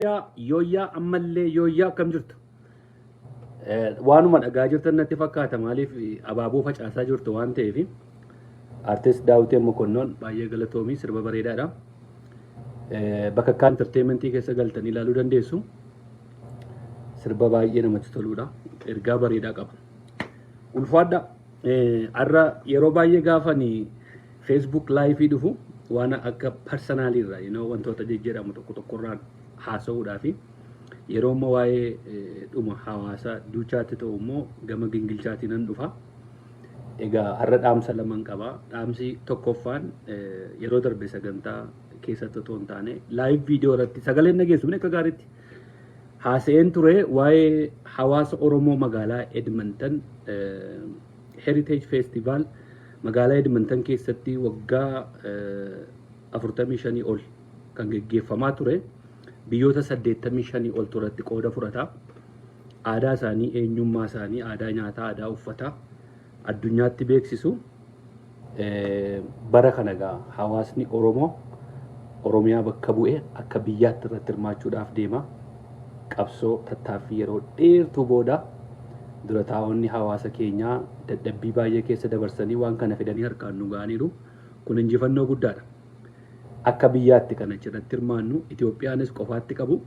Yooyyaa ammallee yooyyaa akkam jirtu? Waanuma dhagaa jirtan natti fakkaata maaliif abaaboo facaasaa jirtu waan ta'eef artist Daawwitiin Mokonnoon baay'ee galatoomii sirba bareedaadha. Bakka kaan entertainmentii keessa galtanii ilaaluu dandeessu. Sirba baay'ee namatti toludha. Ergaa bareedaa qaba. Ulfaadha. Har'a yeroo baay'ee gaafanii Facebook live dhufu waan akka personalirra wantoota jijjiiramu tokko tokkorraan haasa'uudhaaf yeroo ammoo waa'ee dhuma hawaasaa duuchaatti ta'u immoo gama gingilchaatiin nan dhufa. Egaa har'a dhaamsa lamaan qaba. Dhaamsi tokkoffaan yeroo darbe sagantaa keessatti otoo hin taane live viidiyoo irratti sagaleen dhageessu akka gaariitti haasa'een ture waa'ee hawaasa Oromoo magaalaa Edmonton Heritage Festival magaalaa Edmonton keessatti waggaa 45 ol kan geggeeffamaa ture. Biyyoota 85 ol turatti qooda fudhata. Aadaa isaanii, eenyummaa isaanii, aadaa nyaataa, aadaa uffataa addunyaatti beeksisu. Bara kana egaa hawaasni Oromoo Oromiyaa bakka bu'ee akka biyyaatti irratti hirmaachuudhaaf deema. Qabsoo tattaaffii yeroo dheertuu booda dura taa'onni hawaasa keenyaa dadhabbii baay'ee keessa dabarsanii waan kana fidanii harkaan nu ga'aniiru. Kun injifannoo guddaadha. Akka biyyaatti kan achirratti hirmaannu Itoophiyaanis qofaatti qabu.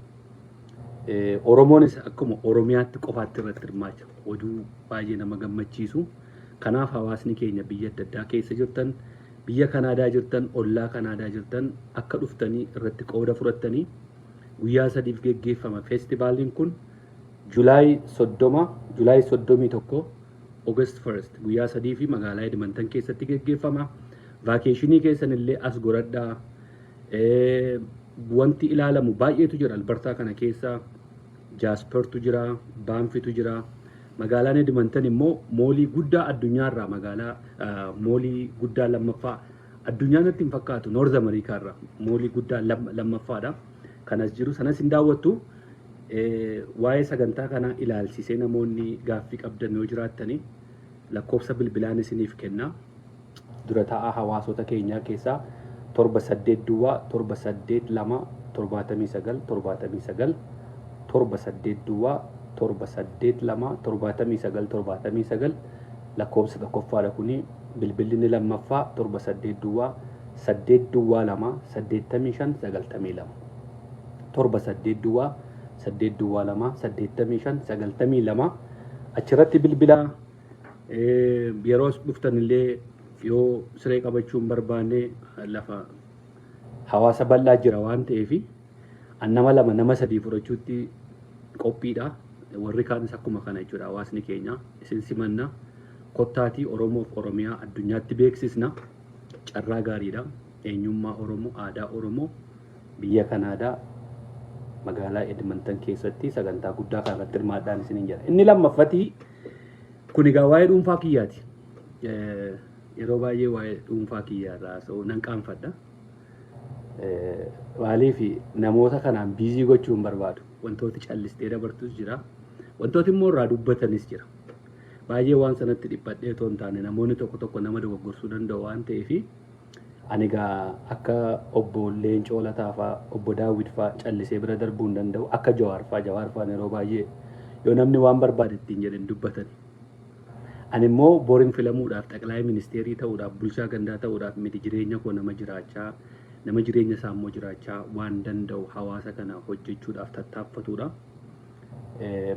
Oromoonis akkuma Oromiyaatti qofaatti irratti hirmaacha. Oduu baay'ee nama gammachiisu. Kanaaf hawaasni keenya biyya adda addaa keessa jirtan, biyya Kanaadaa jirtan, ollaa Kanaadaa jirtan akka dhuftanii irratti qooda fudhattanii guyyaa 3 geggeeffama. Feestivaaliin kun Julaay 31 August 1 guyyaa 3 fi magaalaa Edmonton keessatti geggeeffama. Vaakeeshinii keessan illee as godhadhaa. Wanti ilaalamu baay'eetu jira. Albertaa kana keessa Jaaspertu jira, Baanfitu jira. Magaalaan Edmonton immoo moolii guddaa addunyaarraa magaalaa moolii guddaa lammaffaa addunyaan itti hin fakkaatu Noorz Ameerikaarraa moolii guddaa lammaffaadha. Kanas jiru sanas hin daawwattu. Waa'ee sagantaa kanaa ilaalchisee namoonni gaaffii qabdan yoo jiraattanii lakkoofsa bilbilaan isiniif kenna. Dura taa'aa hawaasota keenyaa keessaa 78 duwwaa 782 79 79 78 duwwaa 782 79 79 lakkoofsa tokkoffaadha kuni bilbilli lammaffaa 78 duwwaa 8 duwwaa 2 85 92 78 duwwaa 8 duwwaa 2 85 92 achirratti bilbilaa. Yeroo dhuftan illee yoo siree qabachuun barbaanne lafa hawaasa bal'aa jira waan ta'eef nama 2 nama 3 fudhachuutti qophiidha. Warri kaanis akkuma kana jechuudha. Hawaasni keenya isin simanna kottaatii Oromoof Oromiyaa addunyaatti beeksisna. Carraa gaariidha. Eenyummaa Oromoo, aadaa Oromoo biyya Kanaadaa magaalaa Edmonton keessatti sagantaa guddaa kanarratti hirmaadhaan isiniin jedha. Inni lammaffati kun egaa waa'ee dhuunfaa kiyyaati. Yeroo baay'ee waa'ee dhuunfaa kiyyaarraa nan qaanfadha. Maaliif namoota kanaan biizii gochuu hin barbaadu. Wantooti callistee dabartus jira. Wantooti immoo irraa dubbatanis jira. Baay'ee waan sanatti dhiphadhee otoo hin taane namoonni tokko tokko nama dogoggorsuu danda'u waan ta'eef ani egaa akka obbo Leencoo Lataa fa'aa, obbo Daawwit fa'aa callisee bira darbuu hin danda'u. Akka Jawaar fa'aa yeroo baay'ee yoo namni waan barbaade ittiin jedhan dubbatani. Ani immoo boriin filamuudhaaf xaqilaa ministeerii ta'uudhaaf bulchaa gandaa ta'uudhaaf miti jireenya koo nama jireenya isaa immoo jiraachaa waan danda'u hawaasa kana hojjechuudhaaf tattaaffatudha.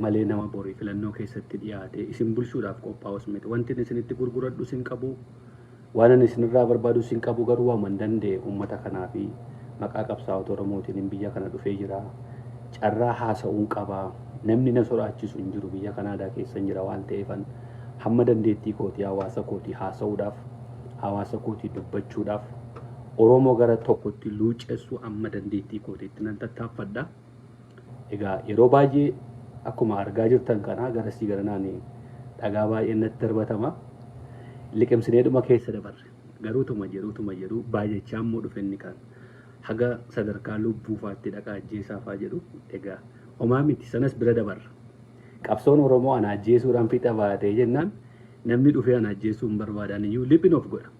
Malee nama borii filannoo keessatti dhiyaate isin bulchuudhaaf qophaa'us miti. Wanti isinitti gurguradhu isin qabu, waan ani isinirraa barbaadu isin qabu garuu waan danda'e uummata kanaa fi maqaa qabsaa'ota Oromootiin biyya kana dhufee jira. Carraa haasa'uun qaba. Namni na sodaachisu hin jiru biyya Kanaadaa keessa jira waan ta'eefan hamma dandeettii kootii hawaasa kootii haasa'uudhaaf, hawaasa kootii dubbachuudhaaf, Oromoo gara tokkotti luucessu amma dandeettii kootiitti nan tattaaffadha. Egaa yeroo baay'ee akkuma argaa jirtan kana garasii garanaan dhagaa baay'een natti darbatama. Liqimsineedhuma keessa dabarre. Garuutuma jedhu baay'achaa immoo dhufe inni kan haga sadarkaa lubbuufaatti dhaqaa ajjeesaafaa jedhu. Egaa homaa miti sanas bira dabarra. Qabsoon Oromoo ana ajjeesuudhaan fixa baatee jennaan namni dhufee ana ajjeesuu hin barbaadan iyyuu liphii of godha.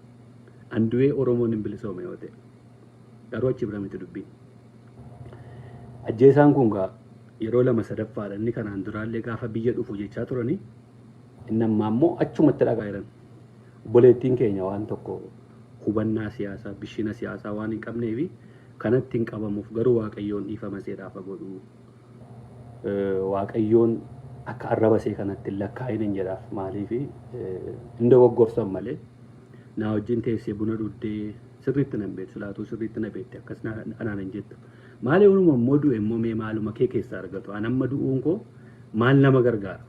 Andu'ee Oromoon hin bilisoome yoo ta'e. Garuu achi bira miti dubbiin. Ajjeesaan kun gaa yeroo lama sadaffaadha inni kanaan duraallee gaafa biyya dhufu jechaa turanii inni ammaa immoo achumatti dhagaa jiran. Obboleettiin keenya waan tokko hubannaa siyaasaa bishina siyaasaa waan hin qabneefi kanatti hin qabamuuf garuu waaqayyoon dhiifama seedhaaf godhu. Waaqayyoon akka arraba see kanatti lakkaa'in hin jedhaaf maaliifi hin dogoggorsan malee naa wajjin teessee buna dhuddee sirriitti nan beektu laatuu sirriitti na beekte akkas anaan hin jettu. Maali unuma immoo du'e immoo mee maaluma kee keessaa argatu an amma du'uun koo maal nama gargaara.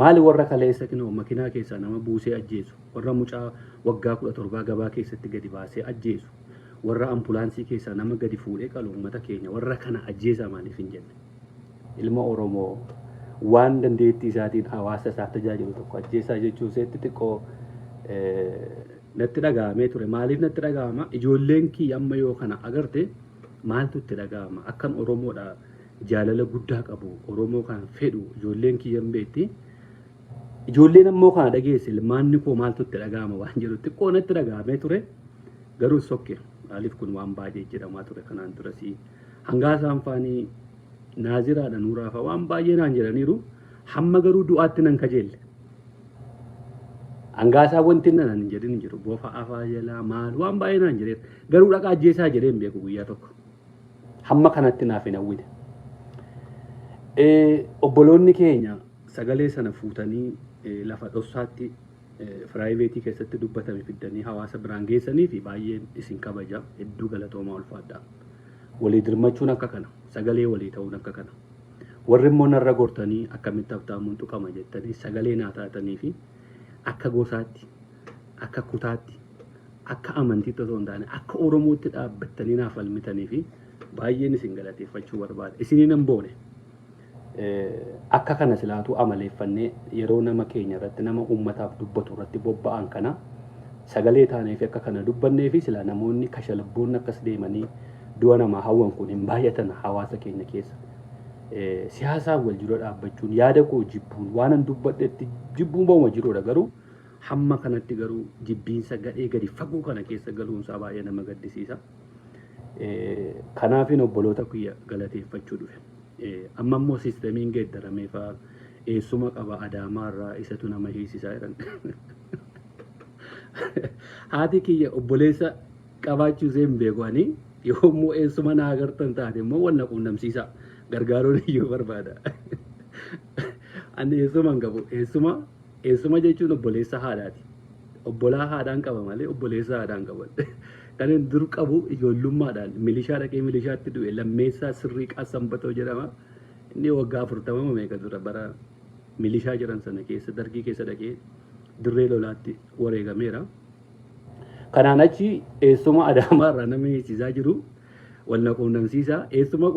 Maali warra kaleessa kinoo makiinaa keessaa nama buusee ajjeesu warra mucaa waggaa 17 gabaa keessatti gadi baasee ajjeesu warra ambulaansii keessaa nama gadi fuudhee qalu uummata keenya warra kana ajjeesaa maaliif hin jenne. Ilma Oromoo waan dandeettii isaatiin hawaasa isaa tajaajilu tokko ajjeesaa jechuun seetti xiqqoo natti dhaga'amee ture. Maaliif natti dhaga'ama? Ijoolleen kiyya amma yoo kana agarte maaltu itti dhaga'ama? Akkan Oromoodha jaalala guddaa qabu Oromoo kan fedhu ijoolleen kiyya hin beekti. Ijoolleen ammoo kana dhageesse ilmaanni koo maaltu itti dhaga'ama waan jedhu xiqqoo natti dhaga'amee ture. Garuu sokke maaliif kun waan baay'ee jedhamaa ture kanaan durasii hangaasaan faanii naaziraadha nuuraafa waan baay'ee naan jedhaniiru hamma garuu du'aatti nan kajeelle. Hangaasaa wanti nan jedhin jiru bofa afaa jalaa maal waan baay'ee naan jedheera garuu dhaqa ajjeesaa jedhee hin beeku guyyaa tokko hamma kanatti naaf hin hawwine. Obboloonni keenya sagalee sana fuutanii lafa dhossaatti firaayiveetii keessatti dubbatame fiddanii hawaasa biraan geessanii fi baay'een isin kabaja hedduu galatoomaa ulfaadhaa. Walii dirmachuun akka kana sagalee walii ta'uun akka kana warri immoo narra gortanii akkamitti abtaamuun tuqama jettanii sagalee naa taatanii fi akka gosaatti akka kutaatti akka amantiitti osoo hin taane akka Oromootti dhaabbattanii naaf falmitanii fi baay'een isin galateeffachuu barbaada. Isiniin hin boone akka kana silaatu amaleeffannee yeroo nama keenya irratti nama uummataaf dubbatu irratti bobba'an kana sagalee taaneef akka kana dubbannee fi sila namoonni kashalabboonni akkas deemanii du'a namaa hawwan kun hin baay'atan hawaasa keenya keessa. Siyaasaan wal jiruu dhaabbachuun yaada koo jibbuun waan an dubbadhetti jibbuun bauma jiruudha garuu hamma kanatti garuu jibbiinsa gadhee gadi fagoo kana keessa galuunsaa baay'ee nama gaddisiisa. Kanaafin obboloota kiyya galateeffachuu dhufe. Amma immoo siistamiin geeddaramee fa'aa eessuma qaba Adaamaarraa isatu nama hiisisaa jiran. Haati kiyya obboleessa qabaachuu ishee hin beekanii yommuu eessuma naa agartan taate immoo wal na quunnamsiisa gargaaruun iyyuu barbaada. Ani eessuma hin qabu eessuma jechuun obboleessa haadhaati. Obbolaa haadhaan qaba malee obboleessa haadhaan qaban. Kan inni dur qabu ijoollummaadhaan milishaa dhaqee milishaatti du'e lammeessaa sirrii qaasambatoo jedhama. Inni waggaa 40 meeqa dura bara milishaa jiran sana keessa dargii keessa dhaqee dirree lolaatti wareegameera. Kanaan achi eessuma Adaamaarraa nama hiisisaa jiru wal na quunnamsiisa. Eessuma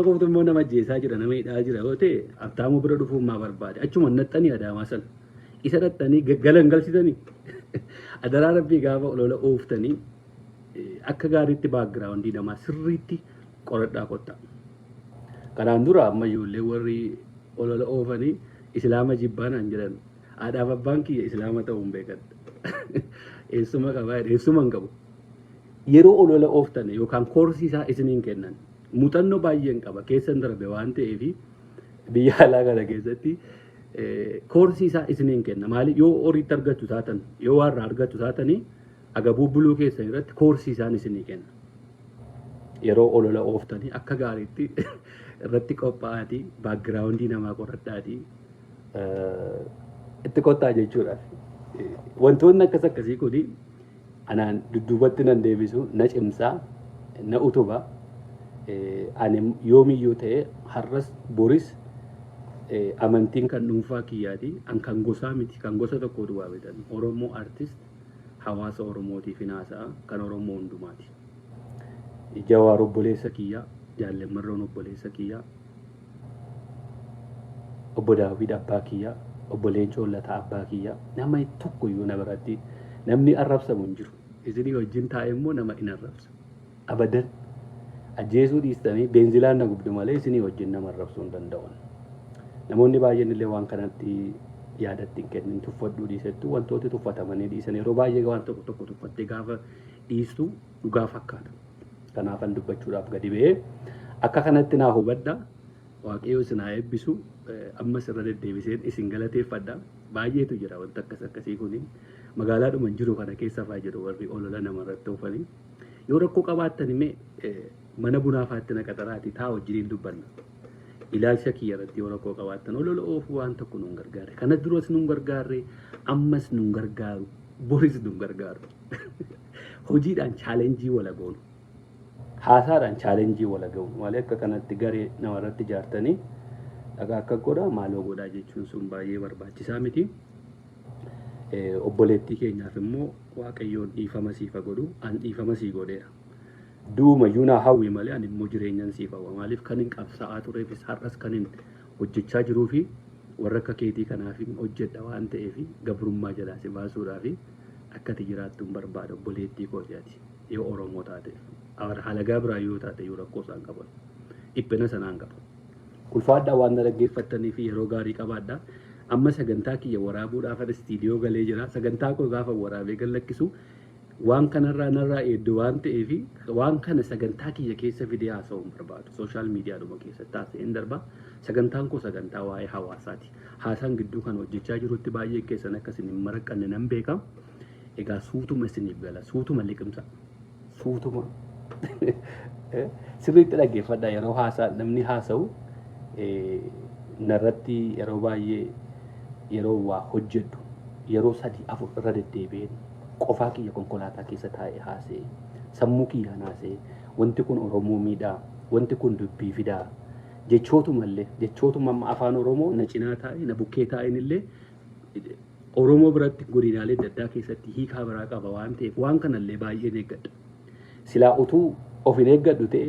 qoftu immoo nama ajjeesaa jira nama hidhaa jira yoo ta'e abtaamuu bira dhufuun maa barbaade. Achuma naxxanii Adaamaa sana isa dhaxxanii galan galchitanii adaraa rabbii gaafa lola ooftanii akka gaariitti baagiraawundii namaa sirriitti qoradhaa qotta. Kanaan dura amma ijoollee warri lola oofanii islaama jibbaanaan jedhan haadhaaf abbaan kiyya islaama ta'uu hin beekan. Eessuma qabaa eessuma hin qabu. Yeroo lola ooftan yookaan koorsii isaa isiniin kennan muuxannoo baay'een qaba keessan darbe waan ta'eef biyya alaa kana keessatti koorsii isaa isiniin kenna. Maaliif yoo horiitti argattu taatan yoo warra argattu taatanii agabuu buluu keessan irratti koorsii isaan isinii kenna. Yeroo lola ooftanii akka gaariitti irratti qophaa'aatii baagiraawundii namaa qoradhaatii itti qottaa jechuudha. Wantoonni akkas akkasii kuni anaan dudduubatti nan deebisu na cimsaa na utuba ani yoomiyyuu ta'e har'as boris amantiin kan dhuunfaa kiyyaati an kan gosaa miti kan gosa tokko duwwaa beekan Oromoo artist hawaasa Oromootiif hinaasa'a kan Oromoo hundumaati. Jawaar obboleessa kiyyaa jaallemmarroon obboleessa kiyyaa obbo Daawid abbaa kiyyaa obboleen Coollataa abbaa kiyyaa nama tokko iyyuu na biratti namni arrabsamu hin jiru. Isinii wajjin taa'e immoo nama hin arrabsu. Abadan ajjeesuu dhiistanii beenzilaan na gubdu malee isinii wajjin nama arrabsuu hin danda'an. Namoonni baay'een illee waan kanatti yaadatti hin kennin tuffadhuu dhiisettu wantooti tuffatamanii dhiisan yeroo baay'ee waan tokko tokko tuffattee gaafa dhiistu dhugaa fakkaata. Kanaafan dubbachuudhaaf gadi ba'ee Akka kanatti naa hubadha. Waaqayyo isin haa eebbisu. Ammas irra deddeebiseen isin galateeffadha. Baay'eetu jira wanta akkasii kuni. Magaalaadhuma jiru kana keessa fa'aa jiru warri olola namarratti oofanii. Yoo rakkoo qabaattan immoo mana bunaa fa'aatti naqaxaraati taa wajjiniin dubbanna. Ilaalcha kiyya irratti yoo rakkoo qabaattan olola oofuu waan tokko nuun gargaare. Kana duras nuun gargaarre ammas nuun gargaaru boris nuun gargaaru. Hojiidhaan chaalenjii wala goonu. Haasaadhaan chaalenjii wala goonu. Malee akka kanatti garee namarratti ijaartanii dhagaa akka godhaa maaloo godhaa jechuun sun baay'ee barbaachisaa miti. Obboleettii keenyaaf immoo waaqayyoon dhiifama siifa godhu an dhiifama sii godheera. Duuma yuunaa hawwi malee ani immoo jireenyan siif hawwa. Maaliif kan hin qabsaa'aa tureefis har'as kan hin hojjechaa jiruu fi warra akka keetii kanaaf hojjedha waan ta'eef gabrummaa jalaa si baasuudhaaf akkati jiraattu hin barbaada obboleettii kootiyaati yoo Oromoo taate. Halagaa biraa yoo taate yoo rakkoo isaan qaban dhiphina sanaan qabu. Ulfaadhaa waan na dhaggeeffattanii fi yeroo gaarii qabaadhaa. Amma sagantaa kiyya waraabuudhaaf istiidiyoo galee jira. Sagantaa koo gaafa waraabee gallakkisu waan kanarraa narraa eeddu waan ta'eef waan kana sagantaa kiyya keessa fidee haasa'uu hin barbaadu. Sooshaal miidiyaadhuma keessatti haasa'een darba. Sagantaan koo sagantaa waa'ee hawaasaati. Haasaan gidduu kan hojjechaa jirutti baay'ee keessan akkasiin hin maraqqanne nan beeka. Egaa suutuma isiniif gala. Suutuma liqimsa. Suutuma. Sirriitti dhaggeeffadhaa yeroo haasaa namni haasa'u narratti yeroo baay'ee yeroo waa hojjedhu yeroo 3-4 irra deddeebi'een qofaa kiyya konkolaataa keessa taa'ee haasa'e sammuu kiyyaan haasa'e wanti kun Oromoo miidhaa wanti kun dubbii fidaa jechootuma amma afaan Oromoo na cinaa taa'e na bukkee taa'een illee Oromoo biratti godinaalee adda addaa keessatti hiikaa biraa qaba waan ta'eef waan kanallee baay'een eeggadha. Silaa utuu of hin eeggadhu ta'e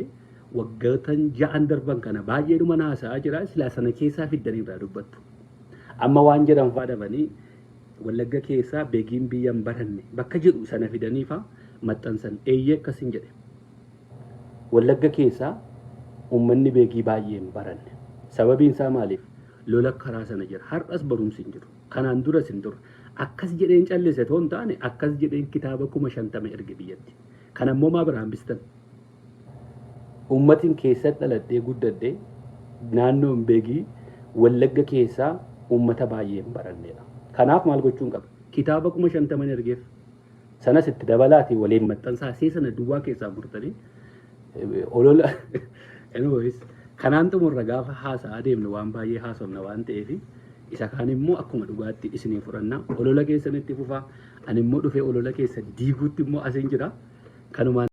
waggoota 6 darban kana baay'eedhuma haasa'aa jira. Silaa sana keessaa fiddanii irraa dubbattu. Amma waan jedhan fa'aa dhabanii Wallagga keessaa beegiin biyya hin baranne bakka jedhu sana fidanii fa'aa maxxansan eeyyee akkasiin jedhe. Wallagga keessaa uummanni beegii baay'ee hin baranne. Sababiin isaa maaliif? Lola karaa sana jira. Har'as barumsi hin jiru. Kanaan duras hin jiru. Akkas jedheen callise toon taane akkas jedheen kitaaba 50 erge biyyatti. Kan ammoo maa biraan bistan. Uummatiin keessatti dhaladhee guddadhee naannoon beegii Wallagga keessaa uummata baay'ee hin barannedha. Kanaaf maal gochuun qaba? Kitaaba 50 ergeef sanas itti dabalaatii waliin maxxansaa sana duwwaa keessaa murtanii olola kanaan xumurra gaafa haasa'aa deemnu waan baay'ee haasofna waan ta'eef isa kaan immoo akkuma dhugaatti isinii fudhanna olola keessanitti fufaa ani immoo dhufee olola keessa diiguutti immoo asiin jira kanumaan